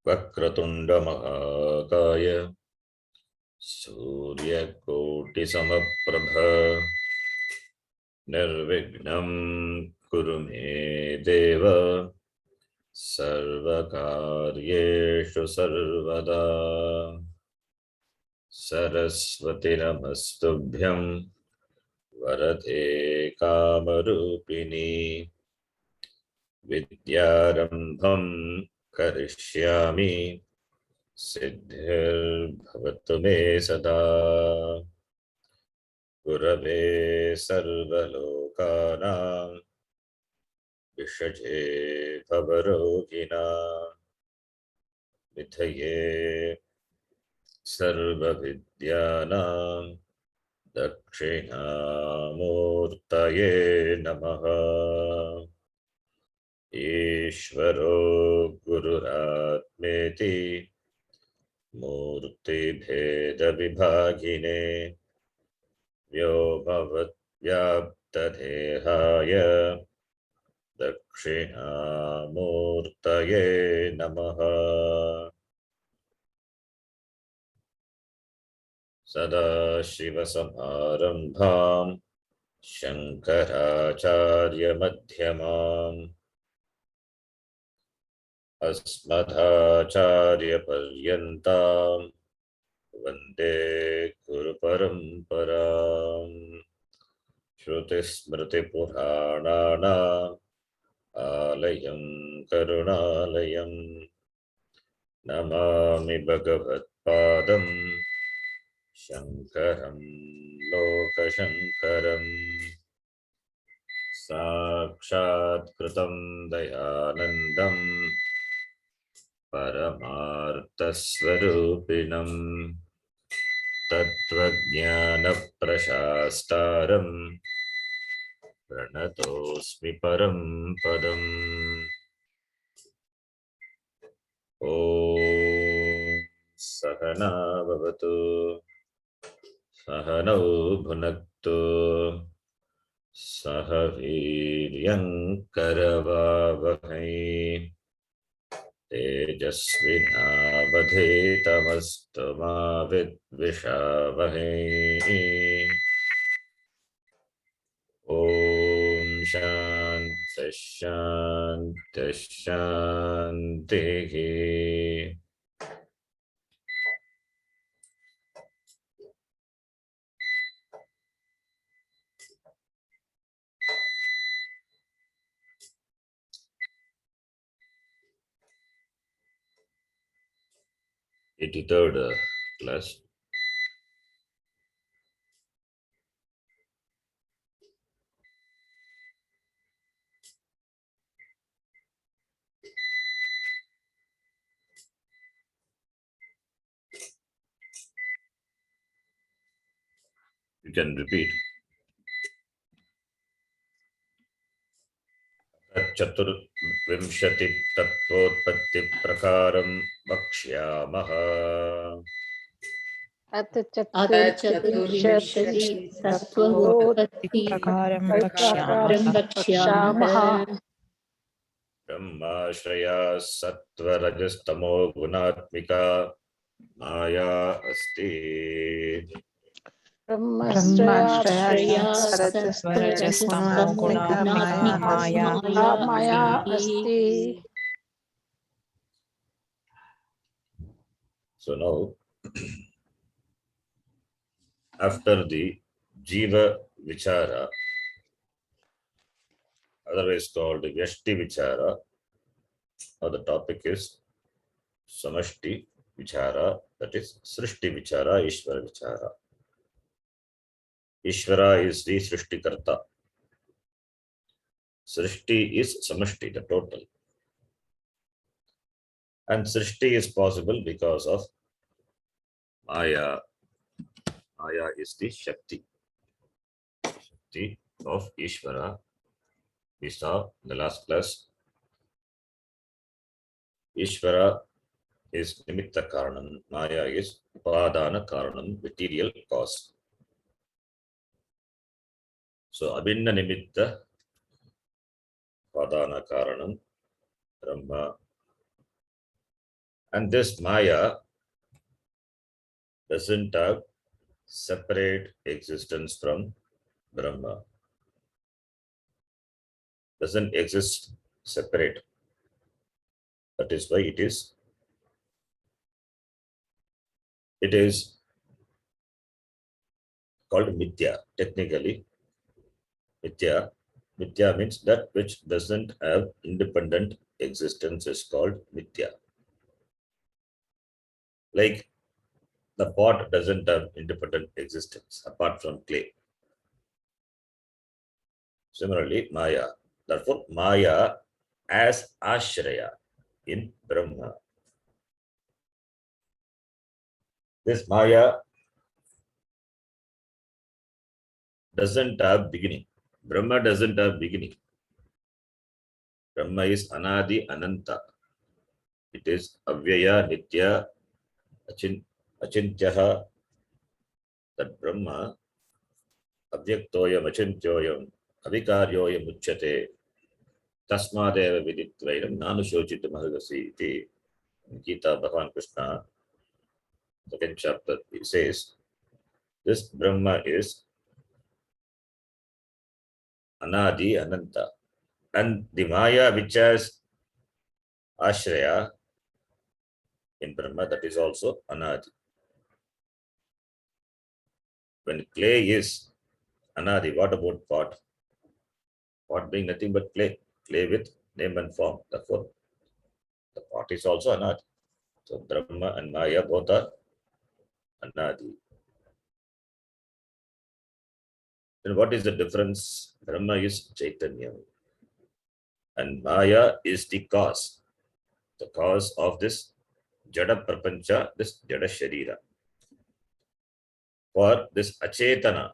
वक्रतुंड महाकाय सूर्यकोटिसमप्रभ निर्विघ्नं कुरु मे देव सर्वकार्येषु सर्वदा। सरस्वती नमस्तुभ्यं वरदे कामरूपिणी विद्यारम्भं करिष्यामि सिद्धिर्भवतु मे सदा। गुरवे सर्वलोकानां विषजे भवरोगिणां निधये सर्वविद्यानां दक्षिणामूर्तये नमः। ईश्वरो गुरुरात्मेति मूर्तिभेदविभागिने व्योमवद्व्याप्तदेहाय दक्षिणामूर्तये नमः। सदाशिवसमारम्भां शङ्कराचार्यमध्यमाम् अस्मदाचार्यपर्यन्तां वन्दे गुरुपरम्पराम्। श्रुतिस्मृतिपुराणानाम् आलयं करुणालयं नमामि भगवत्पादं शङ्करं लोकशङ्करम्। साक्षात्कृतं दयानन्दं परमार्थस्वरूपिणं तत्त्वज्ञानप्रशास्तारं प्रणतोऽस्मि परं पदम्। ॐ सहना भवतु सहनौ भुनक्तु सह वीर्यङ्करवावहै तेजस्विनावधीतमस्तु मा विद्विषावहै। ॐ शान्तिः शान्तिः शान्तिः। Third class. You can repeat. चतुर्विंशति तत्त्वोत्पत्ति प्रकारं वक्ष्यामः। अथ चतुर्विंशति तत्त्वोत्पत्ति प्रकारं वक्ष्यामः। ब्रह्माश्रया सत्त्वरजस्तमो गुणात्मिका माया अस्ति। ब्रह्माश्रया सत्त्वरजस्तमो गुणात्मिका माया अस्ति। So now, after the Jiva Vichara, otherwise called Vyashti Vichara, now the topic is Samashti Vichara, that is Srishti Vichara, Ishvara Vichara. Ishvara is the Srishtikarta. Srishti is Samashti, the total. And Srishti is possible because of Maya. Maya is the Shakti. Shakti of Ishvara. We saw in the last class. Ishvara is Nimitta Karanam. Maya is Upadana Karanam, material cause. So Abhinna Nimitta Upadana Karanam, Brahma And this Maya doesn't have separate existence from Brahma. Doesn't exist separate. That is why it is called Mithya. Technically, Mithya means that which doesn't have independent existence is called Mithya. Like the pot doesn't have independent existence apart from clay. Similarly, Maya. Therefore, Maya as Ashraya in Brahma. This Maya doesn't have beginning. Brahma doesn't have beginning. Brahma is Anadi Ananta. It is Avyaya Nitya Achintyaha. That Brahma Avyaktoyam Achintyoyam Avikaryoyam Uchyate Tasmadeva Viditvaidam Nanushochita Mahagasi iti. Gita Bhagavan Krishna, second chapter, he says, this Brahma is Anadi Ananta. And the Maya which has Ashraya in Brahma, that is also Anadi. When clay is Anadi, what about pot? Pot being nothing but clay with name and form. Therefore, the pot is also Anadi. So Brahma and Maya both are Anadi. Then what is the difference? Brahma is Chaitanya and Maya is the cause of this Jada Prapancha, this Jada Sharira. For this Achetana,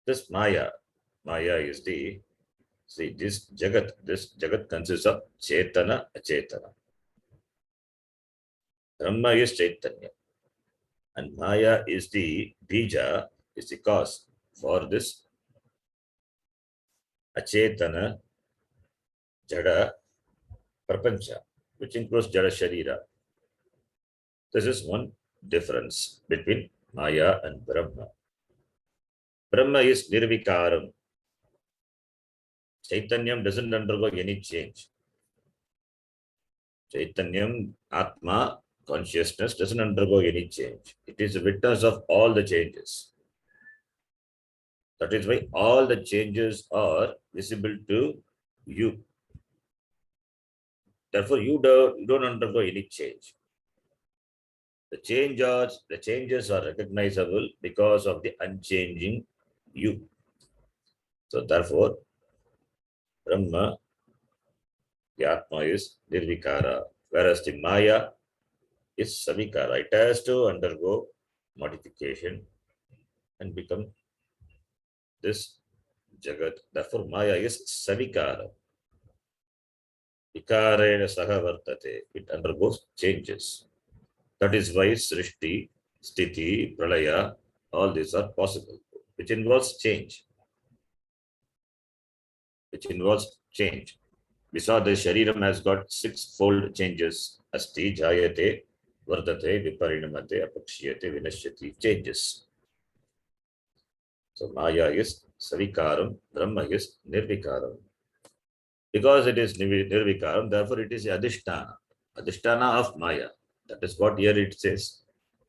this Maya is the, see, this Jagat consists of Chetana, Achetana. Brahma is Chaitanya. And Maya is the Bija, is the cause for this Achetana, Jada, Prapancha, which includes Jada Sharira. This is one difference between Maya and Brahma. Brahma is Nirvikaram. Chaitanyam doesn't undergo any change. Chaitanyam, Atma, consciousness doesn't undergo any change. It is a witness of all the changes. That is why all the changes are visible to you. Therefore, you don't undergo any change. The changes are recognizable because of the unchanging you. So therefore, Brahma, the Atma is Nirvikara, whereas the Maya is Savikara. It has to undergo modification and become this Jagat. Therefore, Maya is Savikara. Vikarena Sahavartate. It undergoes changes. That is why Srishti, Sthiti, Pralaya, all these are possible, which involves change. We saw the Shariram has got 6-fold changes. Asti, Jayate, Vardate, Viparinamate, Apakshiyate, Vinashyati, changes. So Maya is Savikaram, Brahma is Nirvikaram. Because it is Nirvikaram, therefore it is Adhisthana of Maya. That is what here it says.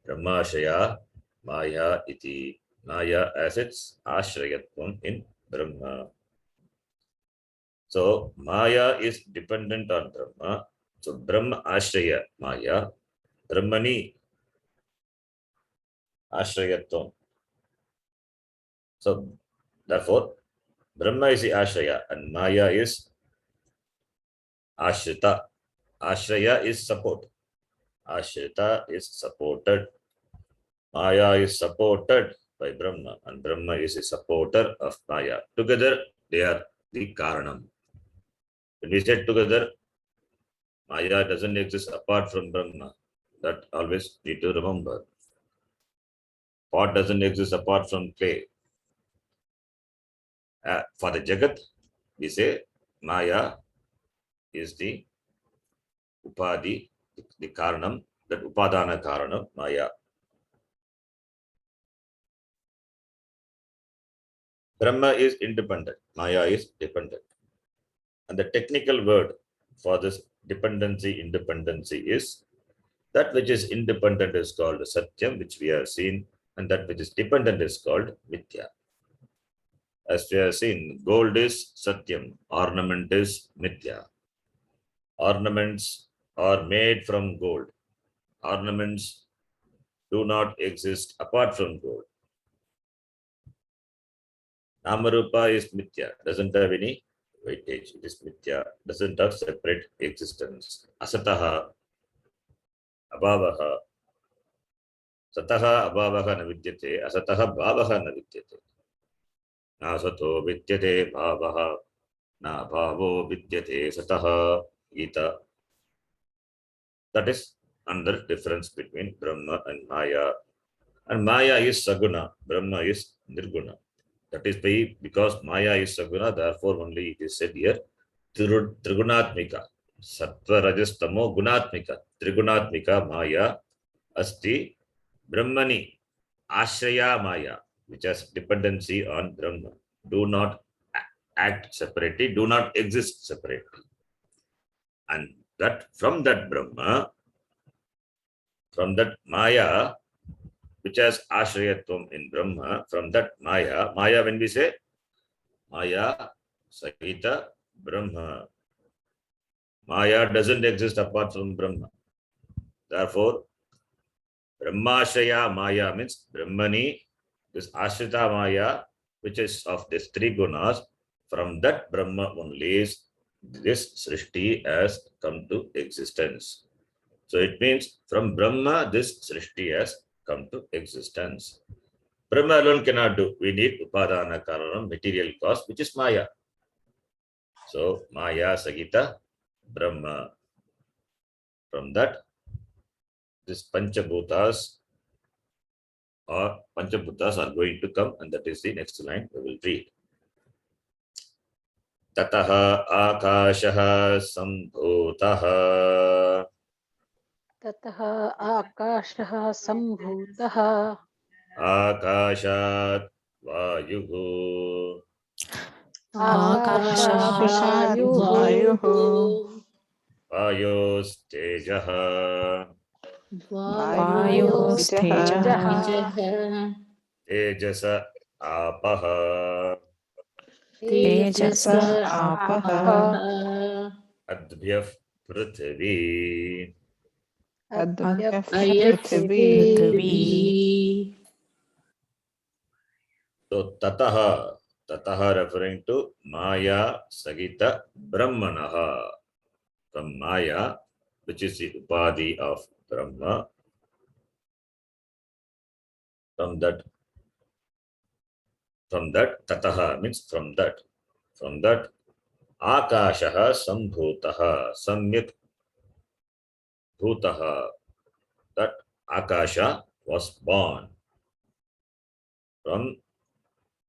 Brahmashaya, Maya iti. Maya as its Ashrayatvam in Brahma. So Maya is dependent on Brahma. So Brahma Ashraya Maya, Brahmani Ashrayatvam. So therefore, Brahma is the Ashraya and Maya is Ashrita. Ashraya is support. Ashrita is supported. Maya is supported by Brahma and Brahma is a supporter of Maya. Together, they are the Karanam. When we say together, Maya doesn't exist apart from Brahma. That always need to remember. Pot doesn't exist apart from clay. For the Jagat, we say Maya is the Upadhi, the Karanam, that Upadana Karanam, Maya. Brahma is independent, Maya is dependent. And the technical word for this dependency, independency is that which is independent is called Satyam, which we have seen, and that which is dependent is called Mithya. As we have seen, gold is Satyam, ornament is Mithya. Ornaments are made from gold. Ornaments do not exist apart from gold. Namarupa is Mithya, doesn't have any weightage. It is Mithya, doesn't have separate existence. Asataha, Abhavaha. Sataha Abhavaha na vidyate, Asataha Bhavaha na vidyate. Na sato vidyate bhavaha, na bhavo vidyate sataha. Gita. That is another difference between Brahma and Maya. And Maya is Saguna, Brahma is Nirguna. That is because Maya is Saguna, therefore only it is said here, Trigunatmika. Sattva Rajas Tamo Gunatmika. Trigunatmika Maya Asti Brahmani Ashraya Maya, which has dependency on Brahma. Do not act separately, do not exist separately. And that from that Brahma, from that Maya, which has Ashrayatvam in Brahma, from that Maya, Maya when we say Maya Sakita Brahma, Maya doesn't exist apart from Brahma. Therefore, Brahmashraya Maya means Brahmani, this Ashrita Maya, which is of these three gunas, from that Brahma only is this Srishti has come to existence. So it means from Brahma, this Srishti has come to existence. Brahma alone cannot do. We need Upadana Karanam, material cause, which is Maya. So Maya Sagita Brahma. From that, this Panchabhutas are going to come, and that is the next line we will read. Tataha Akashaha Sambhutaha. Tataha Akashaha Sambhutaha. Akashat Vayuhu. Akashat Vayuhu. Vayostejaha. Vayostejaha. Tejasa Apaha. Tejasa Apaha. Adbhyah Prithvi. Adbhyah Prithvi. Prithvi. So Tataha referring to Maya Sagita Brahmanaha. From Maya, which is the Upadhi of Brahma. From that Tataha means from that Akashaha Sambhutaha, Samyak Bhutaha, that Akasha was born from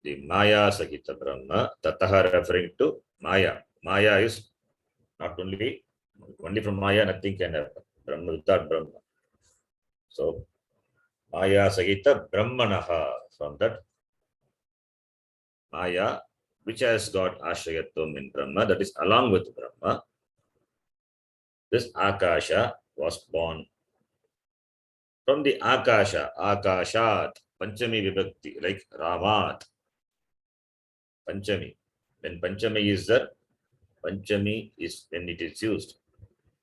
the Maya Sagita Brahma. Tataha referring to Maya. Maya is not only from Maya, nothing can happen. Brahma without Brahma. So Maya Sagita Brahmanaha, from that Maya, which has got Ashrayatvam in Brahma, that is along with Brahma, this Akasha was born. From the Akasha, Akashat, Panchami Vibhakti, like Ramat, Panchami. When Panchami is there, Panchami is when it is used.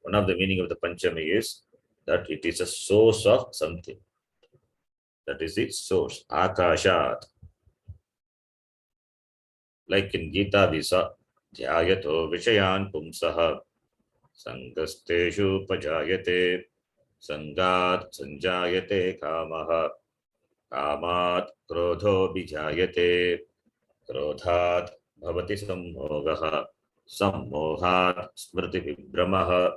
One of the meaning of the Panchami is that it is a source of something. That is its source, Akashat. Like in Gita Visa, Dhyayato Vishayan Pumsaha, Sangasteshu Pajayate, Sangat Sanjayate Kamaha, Kamat Krodho Bijayate, Krodhat Bhavati Sammogaha, Sammohat Smriti Vibhramaha,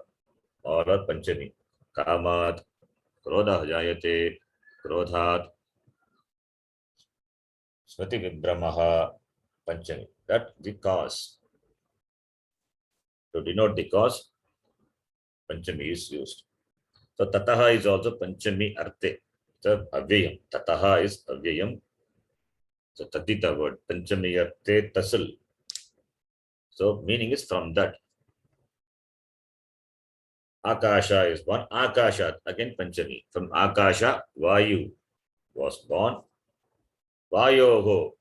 all are Panchami. Kamat Krodha Jayate, Krodhat Smriti Vibhramaha, Panchami. That the cause. To denote the cause, Panchami is used. So Tataha is also Panchami Arte. So Avyayam. Tataha is Avyayam. So Tatita word. Panchami Arte Tasil. So meaning is from that. Akasha is one. Akasha, again Panchami. From Akasha, Vayu was born. Vayoho.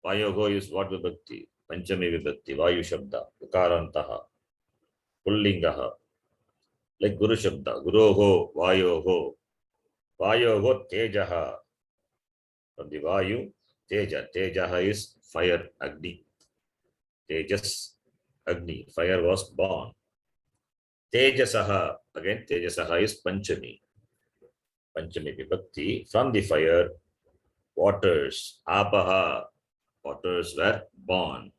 Vayoho is what vibhakti? Panchami vibhakti. Vayu Shabda. Ukarantaha. Pullingaha. Like Guru Shabda. Guroho. Vayoho. Vayoho Tejaha. From the Vayu, Teja. Tejaha is fire, Agni. Tejas, Agni. Fire was born. Tejasaha. Again, Tejasaha is Panchami. Panchami Vibhakti. From the fire, waters. Apaha. Waters were born.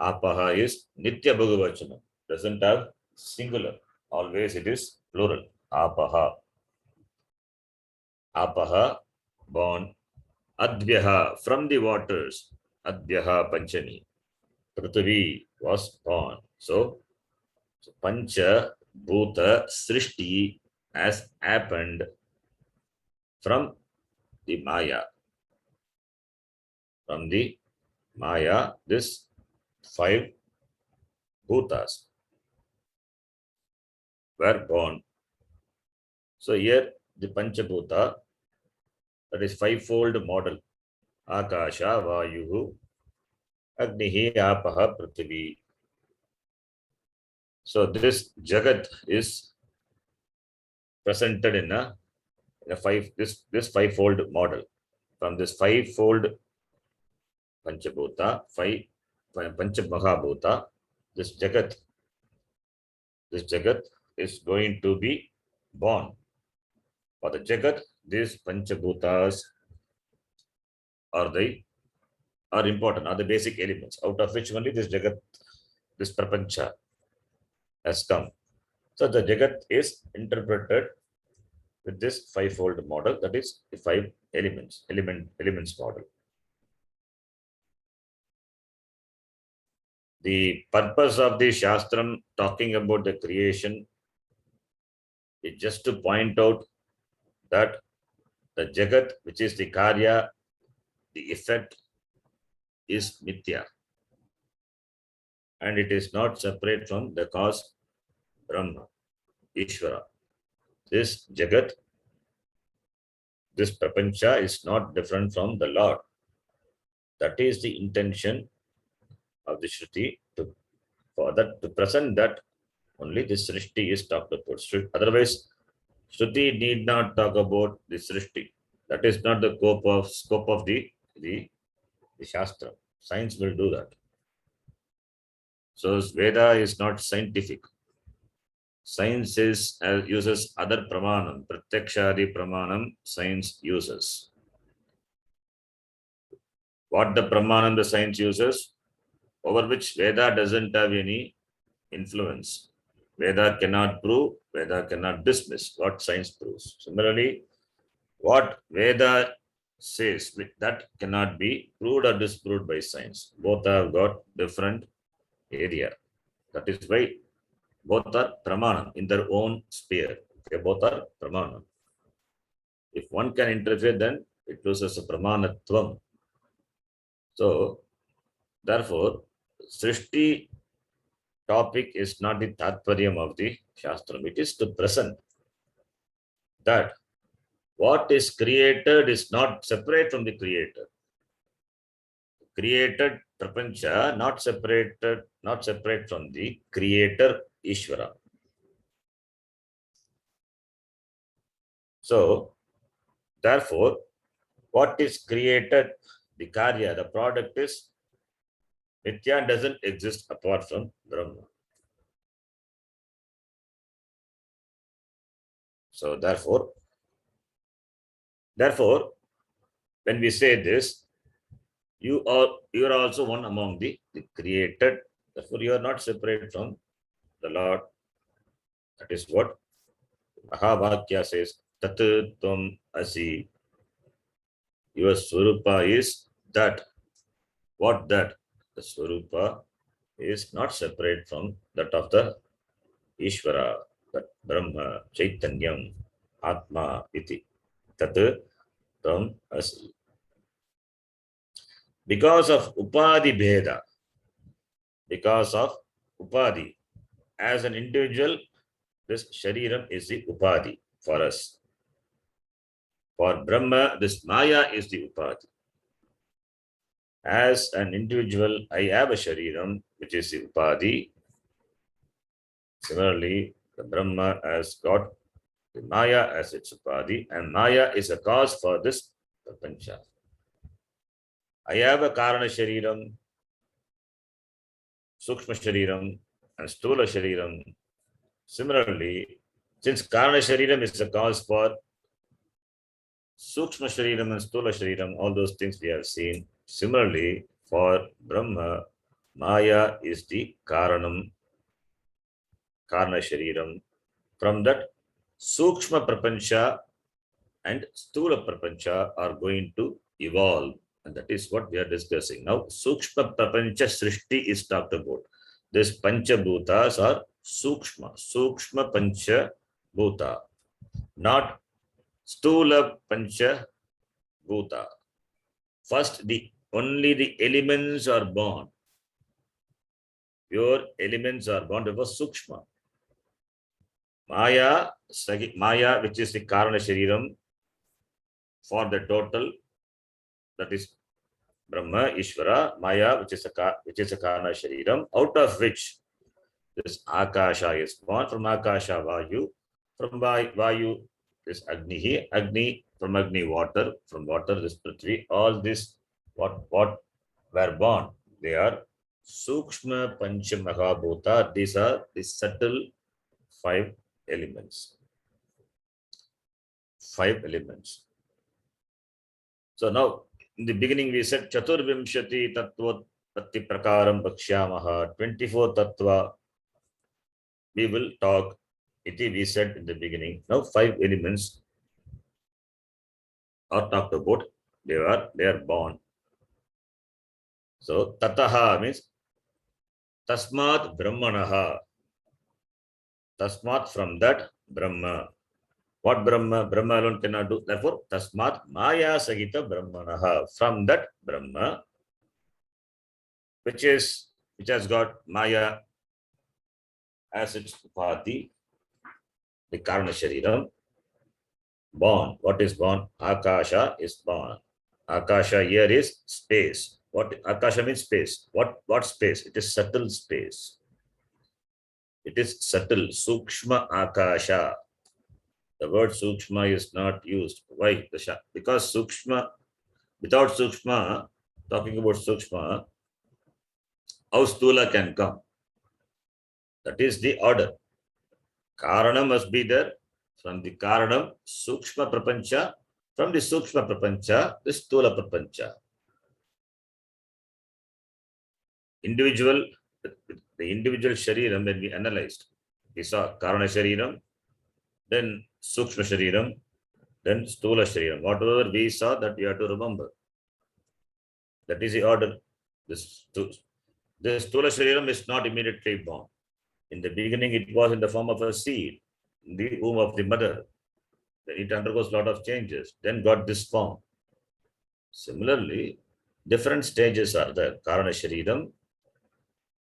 Apaha is Nitya Bhagavachana. Doesn't have singular. Always it is plural. Apaha. Apaha, born. Advyaha, from the waters. Advyaha Panchami. Prithvi was born. So Pancha Bhuta Srishti has happened from the Maya. From the Maya, this 5 Bhutas were born. So here the Panchabhuta, that is 5-fold model. Akasha, Vayuhu, Agnihi, Apaha, Prithvi. So this Jagat is presented in a this 5-fold model. From this 5-fold Panchabhuta, 5 Panchamahabhuta, this Jagat is going to be born. For the Jagat, these Panchabhutas are important, are the basic elements, out of which only this Jagat, this Prapancha has come. So the Jagat is interpreted with this 5-fold model, that is the 5 elements model. The purpose of the Shastram talking about the creation is just to point out that the Jagat, which is the Karya, the effect is Mithya. And it is not separate from the cause Brahma, Ishvara. This Jagat, this Prapancha is not different from the Lord. That is the intention of the Shruti to present that only this Srishti is talked about. Otherwise, Shruti need not talk about the Srishti. That is not the scope of the Shastra. Science will do that. So Veda is not scientific. Science uses other pramanam, pratyakshadi pramanam, science uses. What the pramanam the science uses? Over which Veda doesn't have any influence. Veda cannot prove, Veda cannot dismiss what science proves. Similarly, what Veda says, that cannot be proved or disproved by science. Both have got different area. That is why both are pramanam in their own sphere. Okay, both are pramanam. If one can interfere, then it loses a pramanatvam. So, therefore, Srishti topic is not the Tatparyam of the Shastram. It is to present that what is created is not separate from the creator. Created Prapancha, not separate from the creator Ishvara. So, therefore, what is created, the Karya, the product is Nitya, doesn't exist apart from Brahma. So therefore, when we say this, you are also one among the created. Therefore, you are not separate from the Lord. That is what Mahavakya says. Tat tvam asi. Your Swarupa is that What that? The Swarupa is not separate from that of the Ishvara, that Brahma, Chaitanyam, Atma, iti. Tat from us. Because of Upadhi Bheda, because of Upadhi, as an individual, this Shariram is the Upadhi for us. For Brahma, this Maya is the Upadhi. As an individual, I have a Shariram, which is the Upadhi. Similarly, the Brahma has got the Maya as its Upadhi, and Maya is a cause for this Prapancha. I have a Karana Shariram, Sukshma Shariram, and Stula Shariram. Similarly, since Karana Shariram is the cause for Sukshma Shariram and Stula Shariram, all those things we have seen. Similarly, for Brahma, Maya is the Karanam, Karana Shariram. From that, Sukshma Prapancha and Stula Prapancha are going to evolve. And that is what we are discussing. Now, Sukshma Prapancha Srishti is talked about. This Pancha Bhutas are Sukshma, Sukshma Pancha Bhuta, not Stula Pancha Bhuta. First, only the elements are born. Pure elements are born before Sukshma. Maya, which is the Karana Shariram, for the total, that is Brahma, Ishvara, Maya, which is a Karana Shariram, out of which this Akasha is born. From Akasha, Vayu, from Vayu is Agni, Agni, from Agni, water, from water, this Prithvi. All this, what were born, they are Sukshma Pancha Mahabhuta. These are the subtle 5 elements. 5 elements. So now, in the beginning, we said Chaturvimshati Tattvotpatti Prakaram Bhakshyamaha, 24 Tattva. We will talk. Iti we said in the beginning. Now 5 elements are talked about. They are born. So Tataha means Tasmat Brahmanaha. Tasmat, from that Brahma. What Brahma? Brahma alone cannot do. Therefore, Tasmat Maya Sagita Brahmanaha. From that Brahma, which has got Maya as its Upadhi, the Karana Shariram, born. What is born? Akasha is born. Akasha here is space. What Akasha means? Space. What space? It is subtle space. It is subtle. Sukshma Akasha. The word Sukshma is not used. Why? Because Sukshma, without Sukshma, talking about Sukshma, how Stula can come? That is the order. Karana must be there. From the Karanam, Sukshma Prapancha. From the Sukshma Prapancha, the Stula Prapancha. The individual Shariram, when we analyzed, we saw Karana Shariram, then Sukshma Shariram, then Stula Shariram. Whatever we saw, that you have to remember. That is the order. This Stula Shariram is not immediately born. In the beginning, it was in the form of a seed in the womb of the mother. Then it undergoes a lot of changes, then got this form. Similarly, different stages are there. Karana Shariram,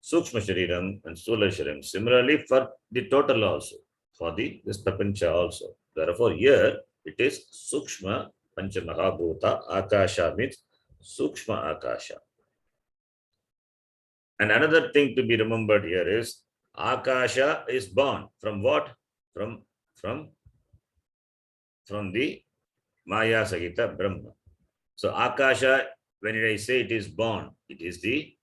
Sukshma Shariram, and Stula Shariram. Similarly, for the total also, for this Prapancha also. Therefore, here it is Sukshma Pancha Mahabhuta. Akasha means Sukshma Akasha. And another thing to be remembered here is Akasha is born from what? From the Maya Sagita Brahma. So Akasha, when I say it is born, it is the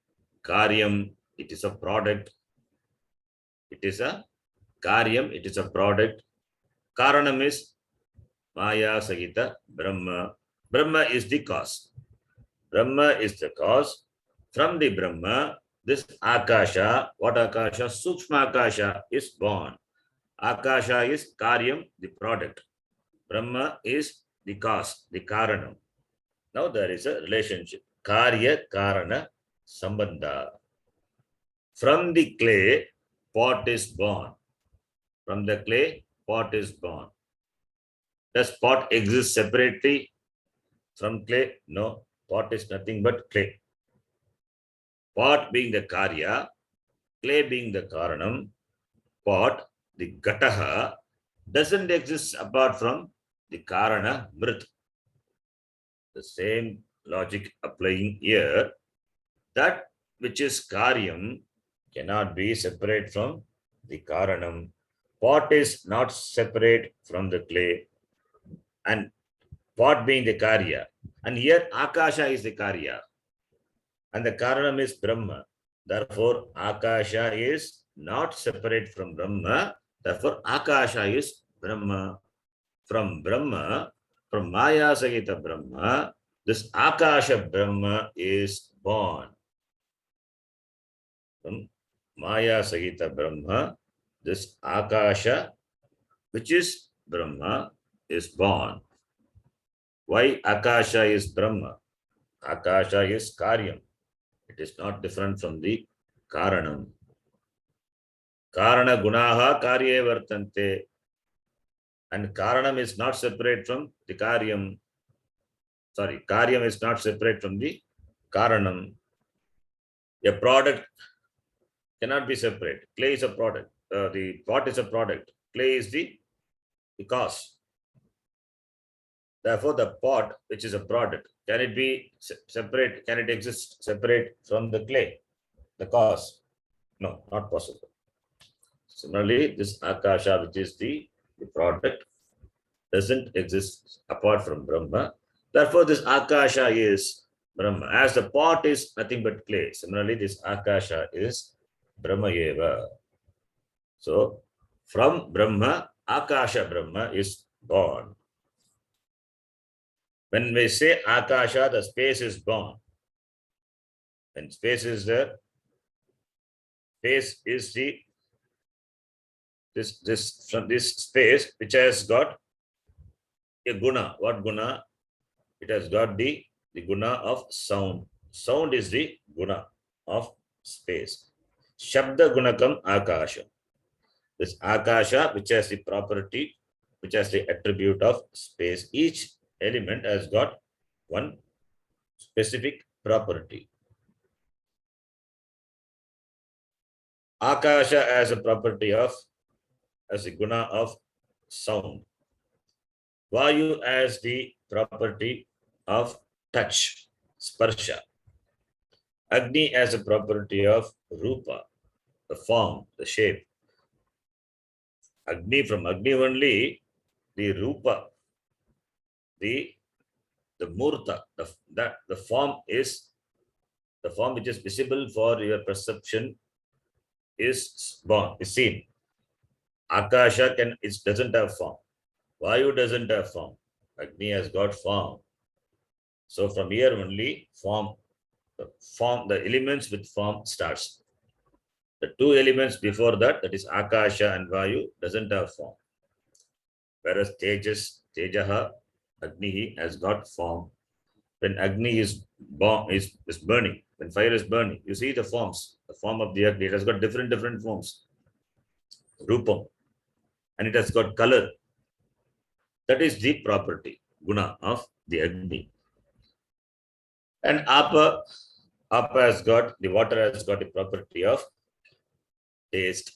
Karyam, it is a product. It is a Karyam, it is a product. Karanam is Maya Sagita Brahma. Brahma is the cause. Brahma is the cause. From the Brahma, this Akasha, what Akasha? Sukshma Akasha is born. Akasha is Karyam, the product. Brahma is the cause, the Karanam. Now there is a relationship. Karya, Karana, Sambandha. From the clay, pot is born. From the clay, pot is born. Does pot exist separately from clay? No. Pot is nothing but clay. Pot being the karya, clay being the karanam, pot, the gataha, doesn't exist apart from the karana mrit. The same logic applying here. That which is karyam cannot be separate from the karanam. Pot is not separate from the clay, and pot being the karya. And here akasha is the karya. And the karanam is Brahma. Therefore, akasha is not separate from Brahma. Therefore, akasha is Brahma. From Brahma, from Maya Sagita Brahma, this akasha Brahma is born. From Maya Sagita Brahma, this akasha, which is Brahma, is born. Why akasha is Brahma? Akasha is karyam. It is not different from the karanam. Karana gunaha karye vartante. And karanam is not separate from the karyam. Sorry, karyam is not separate from the karanam. A product cannot be separate. Clay is a product. The pot is a product. Clay is the cause. Therefore, the pot, which is a product, can it be separate? Can it exist separate from the clay, the cause? No, not possible. Similarly, this akasha, which is the product, doesn't exist apart from Brahma. Therefore, this akasha is Brahma. As the pot is nothing but clay, similarly, this akasha is Brahma eva. So, from Brahma, akasha Brahma is born. When we say akasha, the space is born. When space is there, space is the this space which has got a guna. What guna? It has got the guna of sound. Sound is the guna of space. Shabda gunakam akasha. This akasha, which has the property, which has the attribute of space. Each element has got one specific property. Akasha has a property of, as a guna of sound. Vayu has the property of touch, sparsha. Agni has a property of rupa, the form, the shape. Agni, from Agni only, the rupa, the murta, the form is, the form which is visible for your perception is born, is seen. Akasha doesn't have form. Vayu doesn't have form. Agni has got form. So from here only the elements with form starts. The two elements before that, that is Akasha and Vayu, doesn't have form. Whereas Tejaha, Agni has got form. When Agni is burning, when fire is burning, you see the forms. The form of the Agni, it has got different forms. Rupam. And it has got color. That is the property, guna of the Agni. And Apa has got, the water has got the property of taste.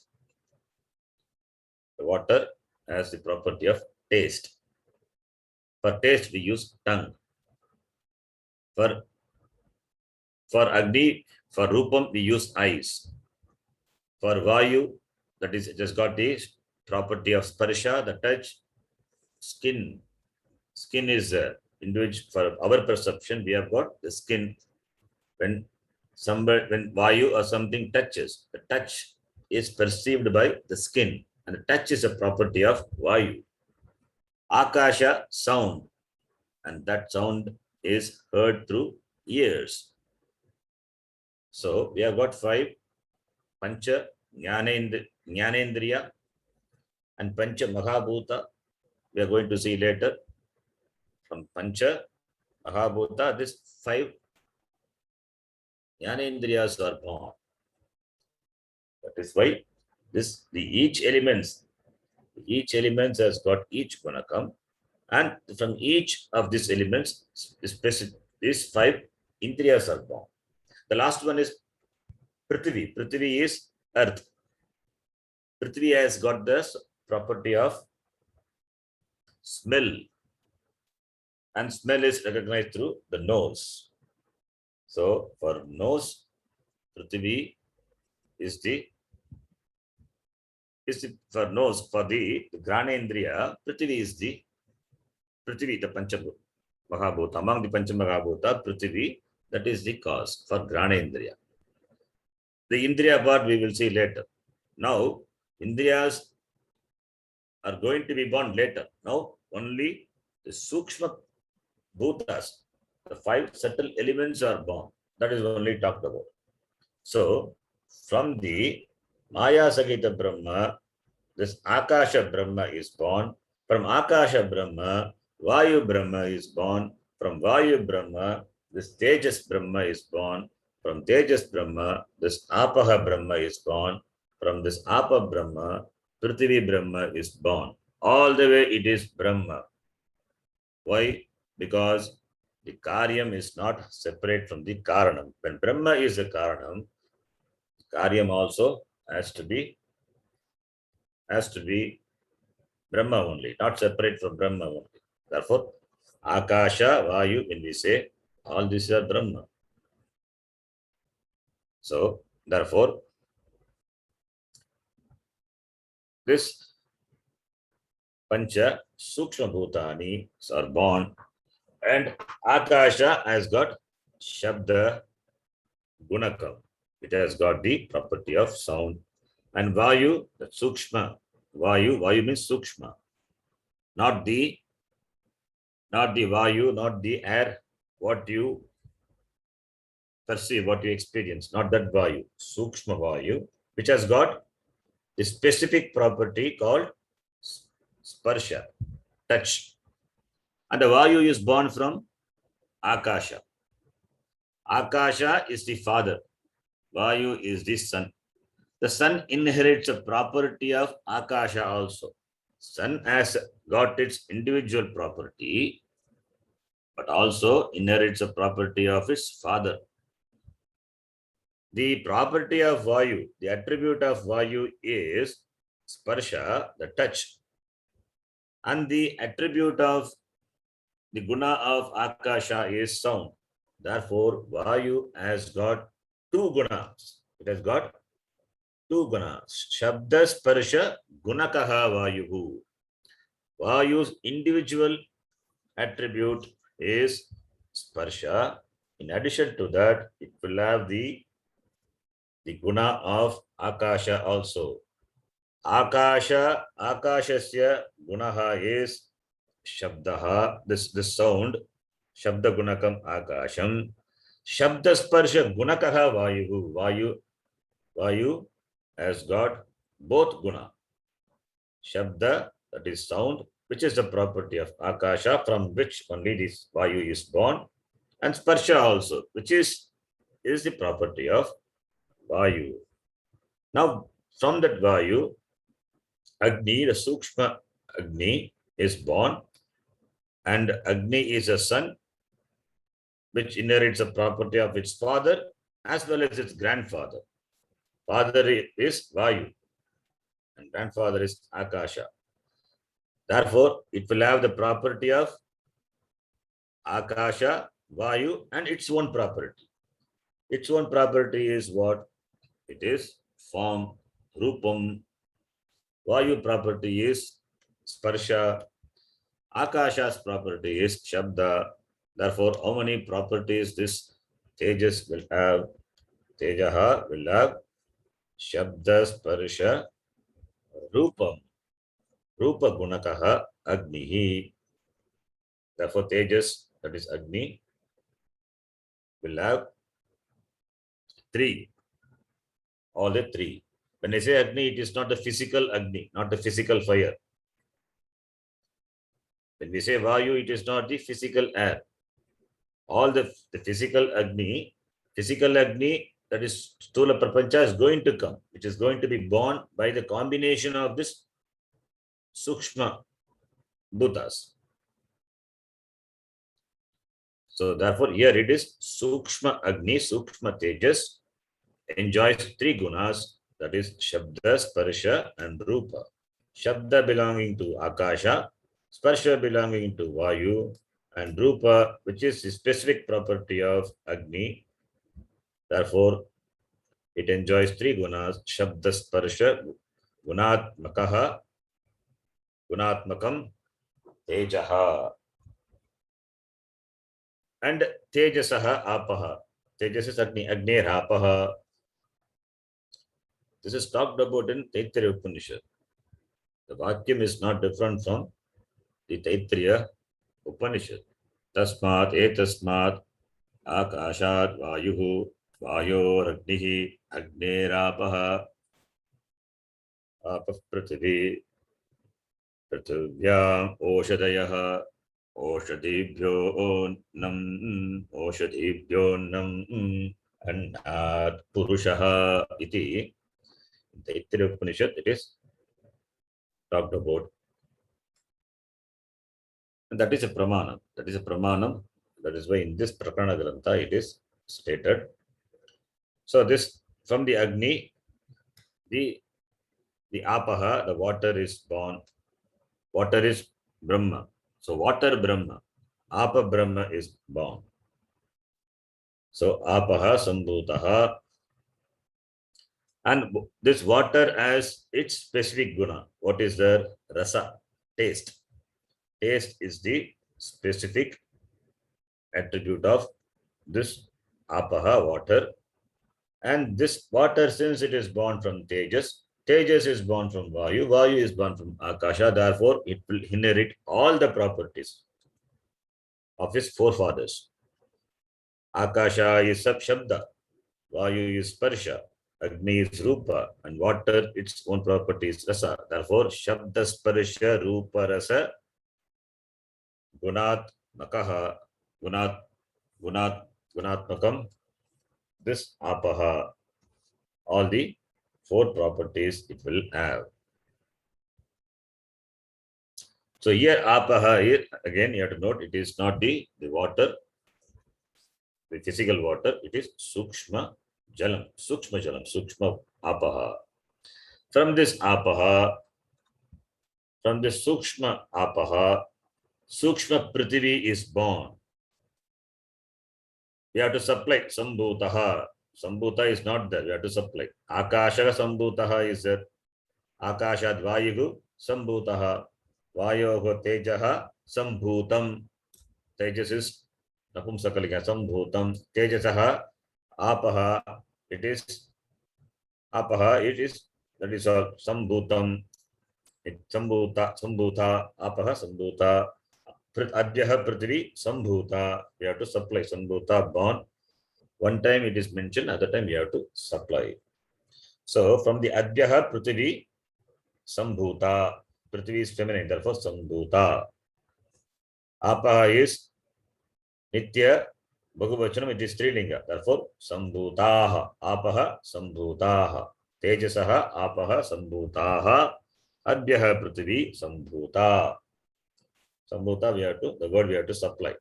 The water has the property of taste. For taste, we use tongue. For Agni, for Rupam, we use eyes. For Vayu, that is just got the property of Sparsha, the touch, skin. Skin is individual. For our perception, we have got the skin. When Vayu or something touches, the touch is perceived by the skin, and the touch is a property of Vayu. Akasha, sound, and that sound is heard through ears. So we have got 5: Pancha, Jnanendriya, and Pancha Mahabhuta. We are going to see later. From Pancha Mahabhuta, this 5 Jnanendriyas are born. That is why each elements has got each gunakam, and from each of these elements, specific these 5 indriyas are born. The last one is Prithvi. Prithvi is earth. Prithvi has got the property of smell, and smell is recognized through the nose. So for nose, Prithvi is the for nose, for the Granendriya, Prithvi is the Panchabhuta, Mahabhuta. Among the Panchamahabhuta, Prithvi, that is the cause for Granendriya. The Indriya part we will see later. Now, Indriyas are going to be born later. Now, only the Sukshma Bhutas, the 5 subtle elements are born. That is only talked about. So, from the Maya Sagita Brahma, this Akasha Brahma is born. From Akasha Brahma, Vayu Brahma is born. From Vayu Brahma, this Tejas Brahma is born. From Tejas Brahma, this Apaha Brahma is born. From this Apa Brahma, Prithvi Brahma is born. All the way it is Brahma. Why? Because the Karyam is not separate from the Karanam. When Brahma is a Karanam, Karyam also has to be Brahma only, not separate from Brahma only. Therefore, Akasha, Vayu, when we say, all these are Brahma. So, therefore, this Pancha Sukshma Bhutani are born, and Akasha has got Shabda Gunakam. It has got the property of sound. And Vayu, the Sukshma. Vayu means Sukshma. Not the Vayu, not the air, what you perceive, what you experience, not that Vayu. Sukshma Vayu, which has got the specific property called Sparsha, touch. And the Vayu is born from Akasha. Akasha is the father. Vayu is the son. The sun inherits a property of Akasha also. Sun has got its individual property, but also inherits a property of its father. The property of Vayu, the attribute of Vayu is Sparsha, the touch. And the attribute of the guna of Akasha is sound. Therefore, Vayu has got 2 gunas. It has got 2 gunas. Shabda Sparsha Gunakaha Vayuhu. Vayu's individual attribute is Sparsha. In addition to that, it will have the guna of Akasha also. Akashasya gunaha is Shabdaha, this sound, Shabda Gunakam Akasham. Shabda Sparsha Gunakaha Vayu. Vayu has got both guna. Shabda, that is sound, which is the property of Akasha, from which only this Vayu is born, and Sparsha also, which is the property of Vayu. Now, from that Vayu, Agni, the Sukshma Agni, is born, and Agni is a son, which inherits a property of its father as well as its grandfather. Father is Vayu, and grandfather is Akasha. Therefore, it will have the property of Akasha, Vayu, and its own property. Its own property is what? It is form, Rupam. Vayu property is Sparsha. Akasha's property is Shabda. Therefore, how many properties this Tejas will have? Tejaha will have Shabda, Sparsha, Rupam. Rupa Gunakaha Agnihi. Therefore, Tejas, that is Agni, will have 3. All the 3. When I say Agni, it is not the physical Agni, not the physical fire. When we say Vayu, it is not the physical air. All the physical Agni physical Agni, that is Stula Prapancha, is going to come, which is going to be born by the combination of this Sukshma Bhutas. So therefore, here it is Sukshma Agni, Sukshma Tejas enjoys three gunas, that is Shabda, Sparsha, and Rupa. Shabda belonging to Akasha, Sparsha belonging to Vayu, and Rupa, which is the specific property of Agni. Therefore, it enjoys three gunas, Shabda, Sparsha, Gunatmakaha, Gunatmakam, Tejaha. And Tejasaha Apaha. Tejas is Agni, Agni Apaha. This is talked about in Taittiriya Upanishad. The Vakyam is not different from the Taittiriya Upanishad. Tasmat etasmat akashat vayuhu vayor agnihi agnerapah apah prithvi prithvyam oshadayah oshadibhyo nam annat purushaha iti. In Taittiriya Upanishad it is talked about. And that is a pramanam. That is a pramanam. That is why in this Prakarana Grantha it is stated. So this from the Agni, the Apaha, the water is born. Water is Brahma. So water Brahma, Apa Brahma is born. So Apaha Sambhutaha. And this water has its specific guna. What is the rasa? Taste. Taste is the specific attribute of this Apaha, water. And this water, since it is born from Tejas, Tejas is born from Vayu, Vayu is born from Akasha, therefore it will inherit all the properties of his forefathers. Akasha is Shabda, Vayu is Sparsha, Agni is Rupa, and water, its own property is Rasa. Therefore, Shabda Sparsha Rupa Rasa Gunat Makaha Gunatmakam, this Apaha, all the four properties it will have. So here Apaha, here again you have to note, it is not the water, the physical water, it is Sukshma Jalam, Sukshma Apaha. From this Apaha, from this Sukshma Apaha, Sukshma Prithvi is born. We have to supply Sambhutaha. Sambhuta is not there. We have to supply. Akasha Sambhutaha is there. Akashad Vayuhu Sambhutaha. Vayoho Tejaha Sambhutam. Tejas is Napumsakalika Sambhutam. Tejasaha Apaha. It is Apaha. It is, that is all Sambhutam. Sambhuta Apaha Sambhuta. Adyaha Prithvi Sambhuta. We have to supply Sambhuta born. One time it is mentioned, other time we have to supply. So from the Adyaha Prithvi Sambhuta. Prithvi is feminine, therefore Sambhuta. Apaha is Nitya Bhagavachanam, it is Strilinga, therefore Sambhutaha. Apaha Sambhutaha. Tejasaha Apaha Sambhutaha. Adyaha Prithvi Sambhuta. Sambhuta, the word we have to supply.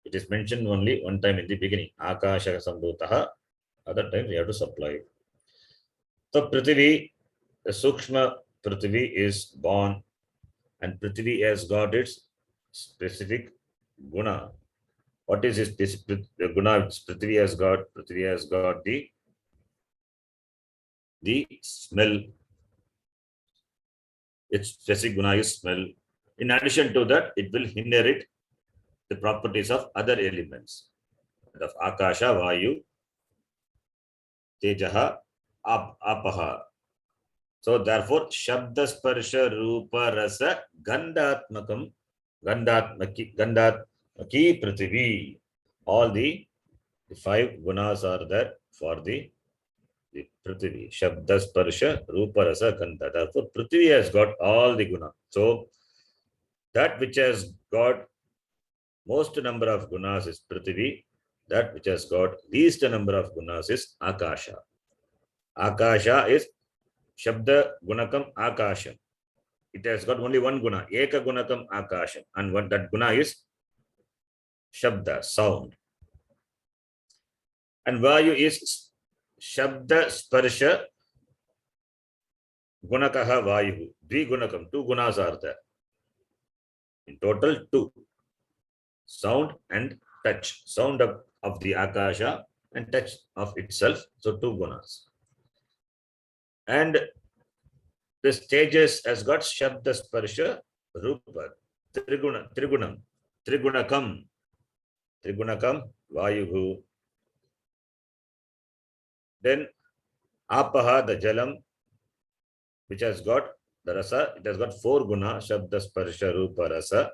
It is mentioned only one time in the beginning. Akasha Sambhutaha. Other time we have to supply. So Prithvi, the Sukshma Prithvi is born, and Prithvi has got its specific guna. What is this guna Prithvi has got? Prithvi has got the smell. Its specific guna is smell. In addition to that, it will inherit the properties of other elements of Akasha, Vayu, Tejaha, Apaha. So therefore, Shabda Sparsha Rupa Rasa Gandhatmakam, Gandhatmaki Prithvi. All the five gunas are there for the Prithvi. Shabda Sparsha Rupa Rasa Gandha. Therefore, Prithvi has got all the guna. So that which has got most number of gunas is Prithvi. that which has got least number of gunas is Akasha. Akasha is Shabda Gunakam Akasham. It has got only one guna, Eka Gunakam Akasham, and what that guna is Shabda, sound. And Vayu is Shabda Sparsha Gunakaha Vayu. Dvi Gunakam, two gunas are there. In total, two. Sound and touch. Sound of the Akasha and touch of itself. So two gunas. And the stages has got Shabda Sparsha Rupa. Trigunam. Trigunakam. Trigunakam Vayuhu. Then Apaha, the Jalam, which has got the rasa, it has got four guna, Shabda Sparsha Rupa Rasa,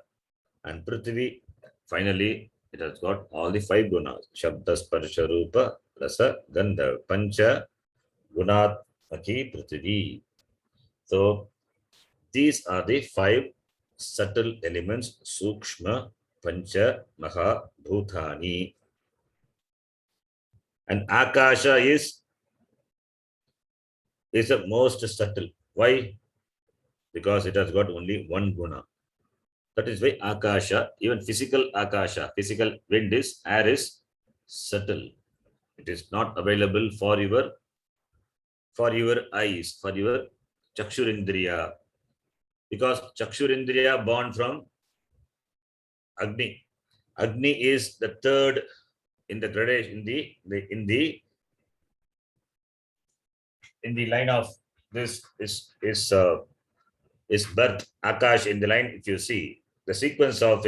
and Prithvi, finally, it has got all the five gunas, Shabda Sparsha Rupa Rasa Gandha, Pancha Gunatmaki Prithvi. So these are the five subtle elements, Sukshma, Pancha, Maha, Bhutani. And Akasha is the most subtle. Why? Because it has got only one guna. That is why Akasha, even physical Akasha, physical wind is, air is subtle. It is not available for your eyes, for your Chakshurindriya. Because Chakshurindriya born from Agni. Agni is the third in the gradation, in the line of this is birth. Akash in the line, if you see the sequence of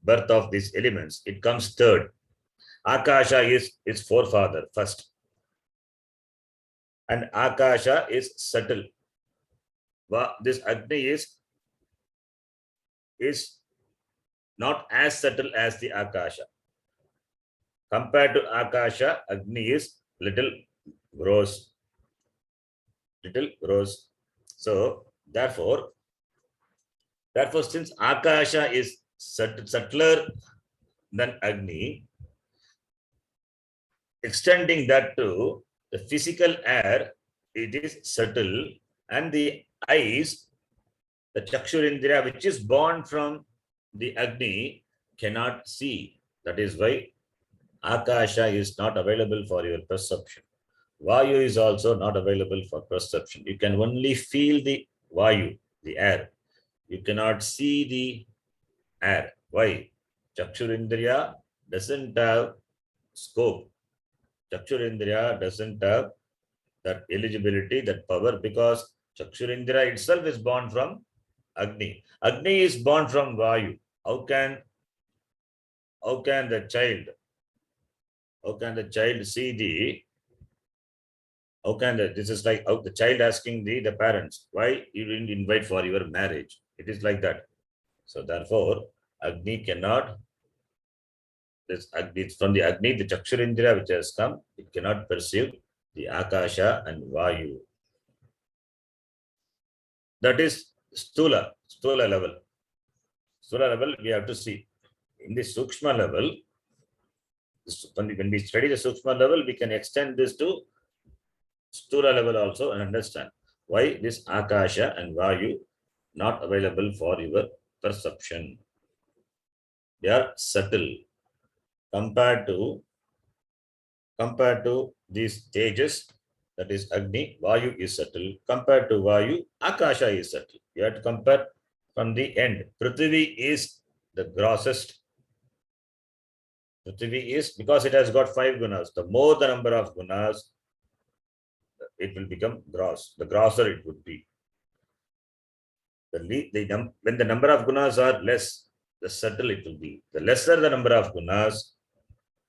birth of these elements, it comes third. Akasha is its forefather first. And Akasha is subtle. This Agni is not as subtle as the Akasha. Compared to Akasha, Agni is little gross. So therefore, since Akasha is subtler than Agni, extending that to the physical air, it is subtle, and the eyes, the Chakshurindriya, which is born from the Agni, cannot see. That is why Akasha is not available for your perception. Vayu is also not available for perception. You can only feel the Vayu, the air. You cannot see the air. Why? Chakshurindriya doesn't have scope. Chakshurindriya doesn't have that eligibility, that power, because Chakshurindriya itself is born from Agni. Agni is born from Vayu. How can the child see the? This is like the child asking the parents, why you didn't invite for your marriage? It is like that. So therefore, Agni cannot, it's from the Agni, the Chakshurindriya which has come, it cannot perceive the Akasha and Vayu. That is Stula level. Stula level, we have to see. In the Sukshma level, when we study the Sukshma level, we can extend this to Stula level also and understand why this Akasha and Vayu not available for your perception. They are subtle compared to these stages. That is Agni, Vayu is subtle. Compared to Vayu, Akasha is subtle. You have to compare from the end. Prithvi is the grossest. Prithvi is, because it has got 5 gunas. The more the number of gunas, it will become gross. The grosser it would be. When the number of gunas are less, the subtle it will be. The lesser the number of gunas,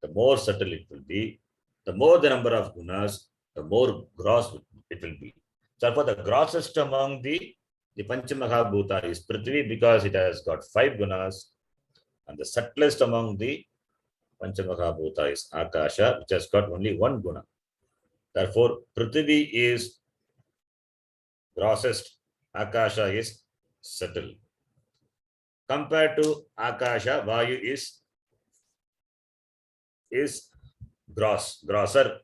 the more subtle it will be. The more the number of gunas, the more gross it will be. So for the grossest among the Panchamahabhuta is Prithvi, because it has got 5 gunas, and the subtlest among the Panchamahabhuta is Akasha, which has got only 1 guna. Therefore, Prithvi is grossest, Akasha is subtle. Compared to Akasha, Vayu is is grosser.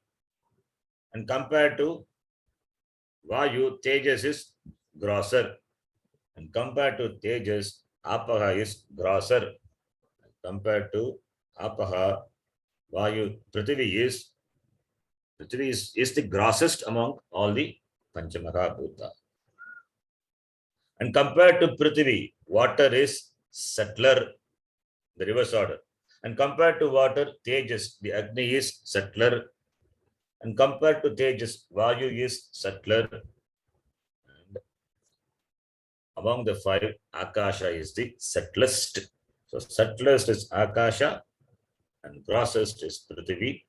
And compared to Vayu, Tejas is grosser. And compared to Tejas, Apaha is grosser. Compared to Apaha, Vayu, Prithvi is the grossest among all the Panchamahabhuta. And compared to Prithvi, water is subtler, the reverse order. And compared to water, Tejas, the Agni is subtler. And compared to Tejas, Vayu is subtler. And among the five, Akasha is the subtlest. So subtlest is Akasha and grossest is Prithvi.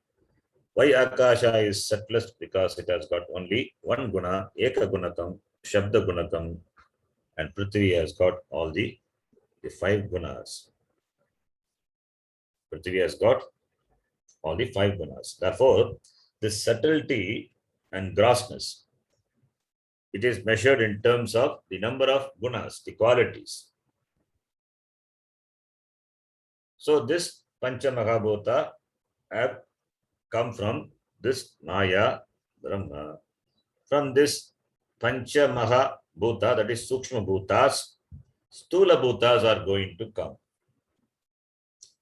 Why Akasha is subtlest? Because it has got only one guna, Eka Gunakam, Shabda Gunakam, and Prithvi has got all the five gunas. Prithvi has got all the five gunas. Therefore, this subtlety and grossness, it is measured in terms of the number of gunas, the qualities. So this Pancha Mahabhuta have come from this Maya Brahma. From this Pancha Mahabhuta, that is Sukshma Bhutas, Stula Bhutas are going to come.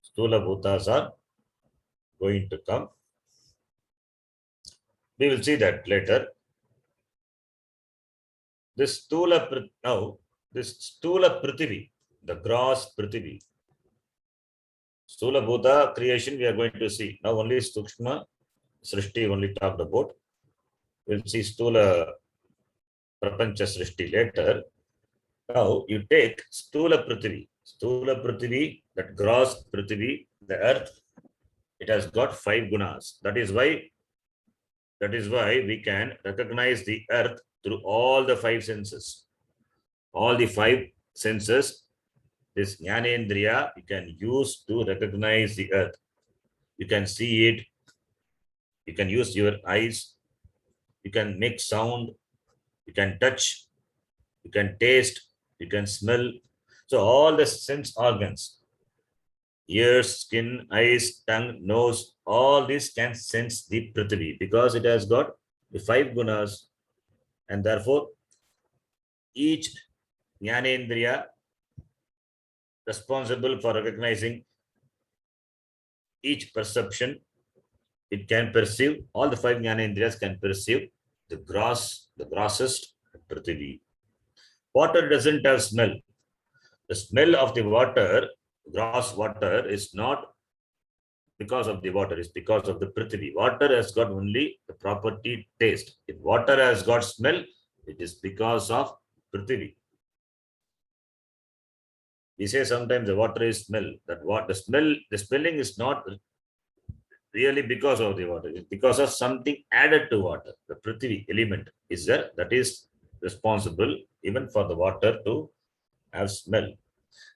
Stula Bhutas are going to come. We will see that later. This Stula Prithvi, the gross Prithvi. Stula Bhuta creation we are going to see. Now only Sukshma Srishti only talked about. We'll see Stula Prapancha Srishti later. Now you take Stula Prithvi. Stula Prithvi, that gross Prithvi, the earth, it has got five gunas. That is why we can recognize the earth through all the five senses. All the five senses, this Jnanendriya, you can use to recognize the earth. You can see it. You can use your eyes. You can make sound. You can touch. You can taste. You can smell. So all the sense organs, ears, skin, eyes, tongue, nose, all this can sense the Prithvi because it has got the five gunas, and therefore each Jnanendriya responsible for recognizing each perception, it can perceive, all the five Jnanendriyas can perceive the grossest Prithvi. Water doesn't have smell. The smell of the water, gross water, is not because of the water, it's because of the Prithvi. Water has got only the property taste. If water has got smell, it is because of Prithvi. We say sometimes the water is smell. The smelling is not really because of the water. It's because of something added to water. The Prithvi element is there that is responsible even for the water to have smell.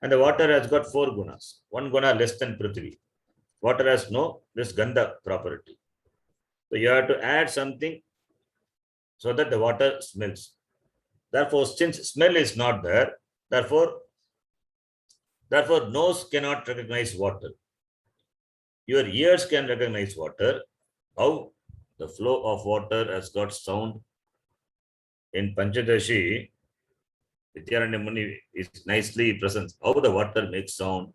And the water has got four gunas. One guna less than Prithvi. Water has no this Gandha property. So you have to add something so that the water smells. Therefore, since smell is not there, therefore nose cannot recognize water. Your ears can recognize water. How? The flow of water has got sound. In Panchadashi, Vidyaranya Muni is nicely present. How the water makes sound.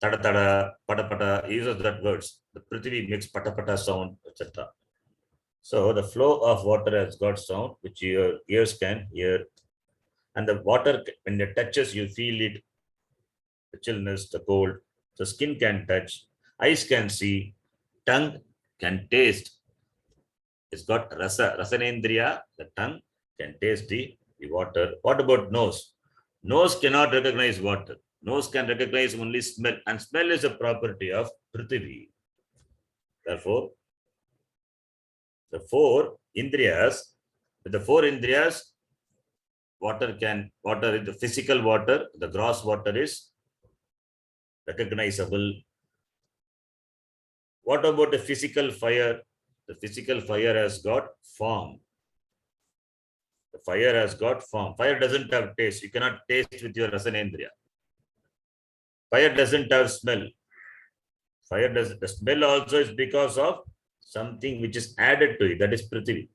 Tada tada, pada pada, he uses that words. The Prithvi makes pata pata sound, etc. So the flow of water has got sound, which your ears can hear. And the water, when it touches, you feel it, the chillness, the cold. The skin can touch, eyes can see, tongue can taste. It's got rasanendriya, the tongue can taste the water. What about nose? Nose cannot recognize water. Nose can recognize only smell, and smell is a property of Prithvi. Therefore, the four indriyas, water is the physical water, the gross water is recognizable. What about the physical fire? The physical fire has got form. The fire has got form. Fire doesn't have taste. You cannot taste with your rasanendriya. Fire doesn't have smell. Fire does, the smell also is because of something which is added to it, that is Prithvi.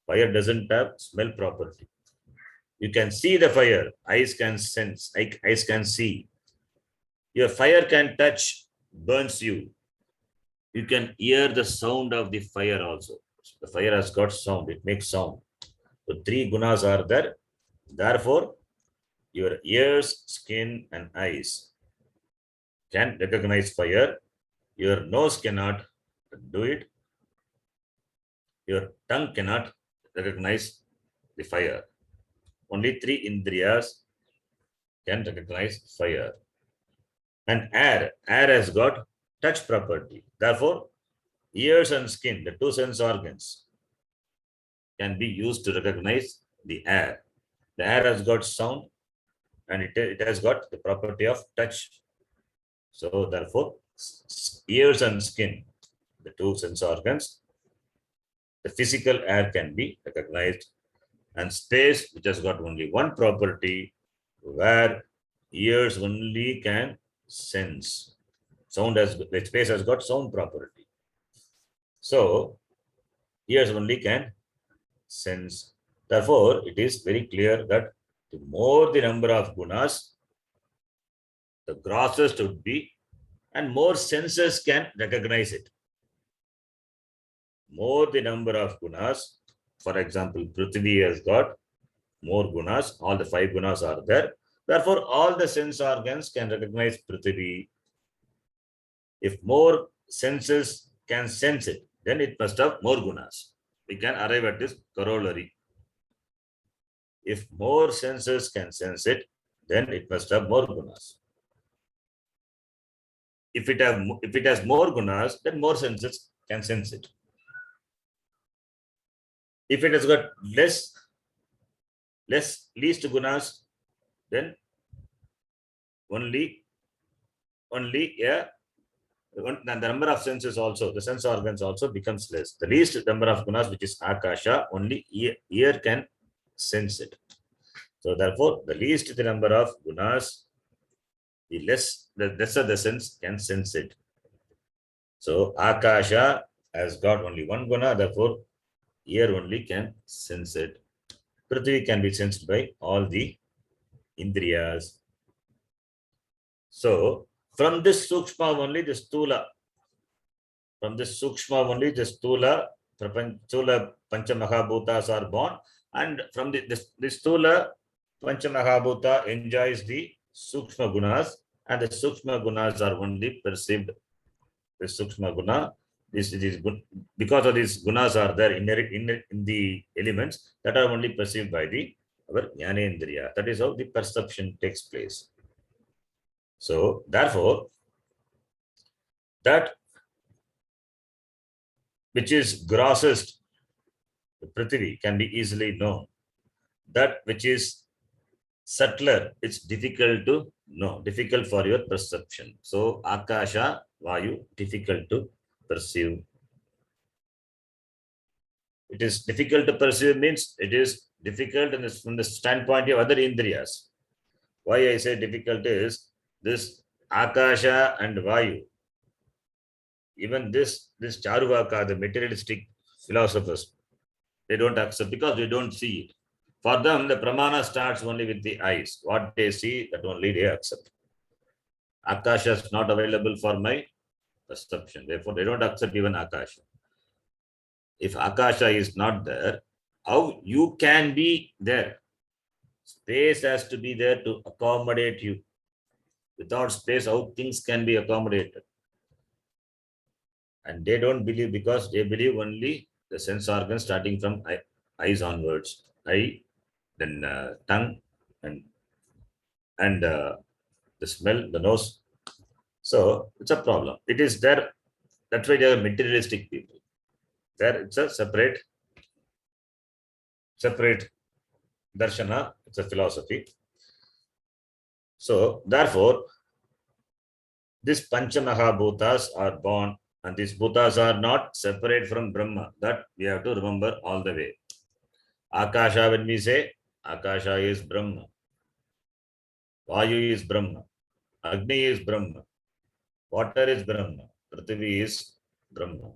Fire doesn't have smell property. You can see the fire, eyes can sense, eyes can see. Your fire can touch, burns you. You can hear the sound of the fire also. The fire has got sound, it makes sound. So 3 gunas are there. Therefore, your ears, skin, and eyes can recognize fire. Your nose cannot do it. Your tongue cannot recognize the fire. Only 3 indriyas can recognize fire. And air has got touch property. Therefore, ears and skin, the 2 sense organs, can be used to recognize the air. The air has got sound and it has got the property of touch. So therefore, ears and skin, the 2 sense organs, the physical air can be recognized, and space, which has got only one property, where ears only can sense. Sound has, the space has got sound property. So ears only can sense. Therefore, it is very clear that the more the number of gunas, the grossest would be, and more senses can recognize it. More the number of gunas, for example, Prithvi has got more gunas, all the 5 gunas are there. Therefore, all the sense organs can recognize Prithvi. If more senses can sense it, then it must have more gunas. We can arrive at this corollary. If more senses can sense it, then it must have more gunas. If it has more gunas, then more senses can sense it. If it has got least gunas, then only the number of senses also, the sense organs also becomes less. The least number of gunas, which is akasha, only ear can sense it. So therefore, the least the number of gunas, the lesser the sense can sense it. So akasha has got only one guna, therefore ear only can sense it. Prithvi can be sensed by all the indriyas. So from this sukshma only the stula, stula pancha mahabhutas are born, and from the stula pancha mahabhuta enjoys the sukshma gunas, and the sukshma gunas are only perceived. The sukshma guna, this good because of these gunas are there inherent in the elements that are only perceived by our jnanendriya. That is how the perception takes place. So therefore, that which is grossest, the Prithvi, can be easily known. That which is subtler, it's difficult to know, difficult for your perception. So akasha, vayu, difficult to perceive. It is difficult to perceive means it is difficult from the standpoint of other indriyas. Why I say difficult is this akasha and vayu. Even this Charuvaka, the materialistic philosophers, they don't accept because they don't see it. For them, the pramana starts only with the eyes. What they see, that only they accept. Akasha is not available for my perception. Therefore, they don't accept even akasha. If akasha is not there, how you can be there? Space has to be there to accommodate you. Without space, how things can be accommodated? And they don't believe because they believe only the sense organs starting from eyes onwards. Eye, then tongue, and the smell, the nose. So it's a problem. It is there. That's why they are materialistic people. There it's a separate darshana. It's a philosophy. So therefore, these pancha mahabhutas are born, and these bhutas are not separate from Brahma. That we have to remember all the way. Akasha, when we say akasha is Brahma, Vayu is Brahma, Agni is Brahma, Water is Brahma. Prithvi is Brahma.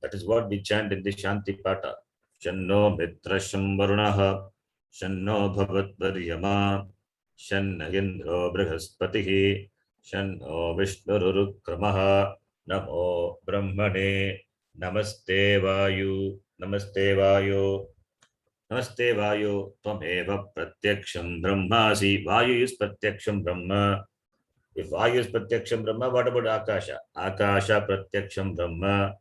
That is what we chant in the Shanti Pata. Shanno Mitra Shamvarunaha. Shanno Bhavat Varyama. Shanna Indro Brihaspatihi. Shanno Vishnurukramaha. Namo Brahmane. Namaste Vayu. Namaste Vayu. Namaste Vayu. Tvameva Pratyaksham Brahmasi. Vayu is Pratyaksham Brahma. If Vayu is Pratyaksham Brahma, what about Akasha? Akasha Pratyaksham Brahma.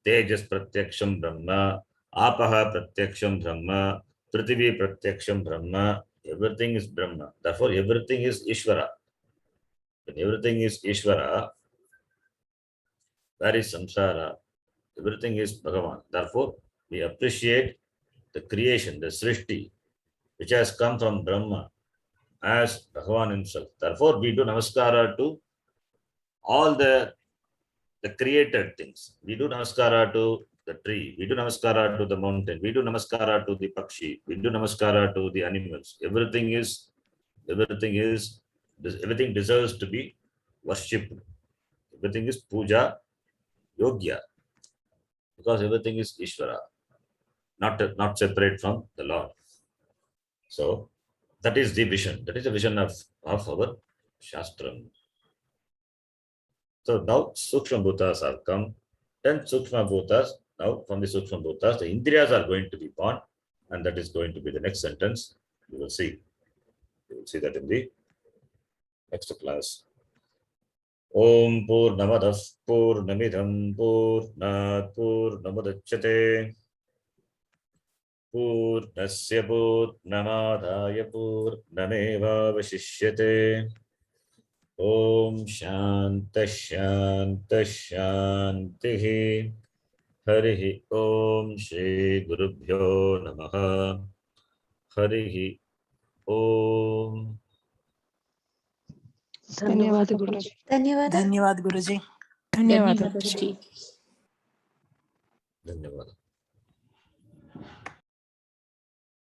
Tejas Pratyaksham Brahma. Apaha Pratyaksham Brahma. Prithvi Pratyaksham Brahma. Everything is Brahma. Therefore, everything is Ishvara. When everything is Ishvara, where is samsara? Everything is Bhagavan. Therefore, we appreciate the creation, the Srishti, which has come from Brahma as Bhagavan himself. Therefore, we do namaskara to all the created things. We do namaskara to the tree. We do namaskara to the mountain. We do namaskara to the pakshi. We do namaskara to the animals. Everything deserves to be worshipped. Everything is puja yogya, because everything is Ishvara, not separate from the Lord. So that is the vision. That is the vision of our Shastram. So now Sukshma Bhutas have come. Then Sukshma Bhutas, now from the Sukshma Bhutas, the Indriyas are going to be born, and that is going to be the next sentence. You will see. You will see that in the next class. Om Purnamadah Purnamidam Purnat Purnamudachyate Purnasya Purnamadaya Purnameva Vashishyate. Om Shanta Shanta Shantihi. Harihi Om Shri Gurubhyo Namaha. Harihi Om. धन्यवाद गुरुजी. धन्यवाद धन्यवाद गुरुजी. ಧನ್ಯವಾದ. Dhanyawad.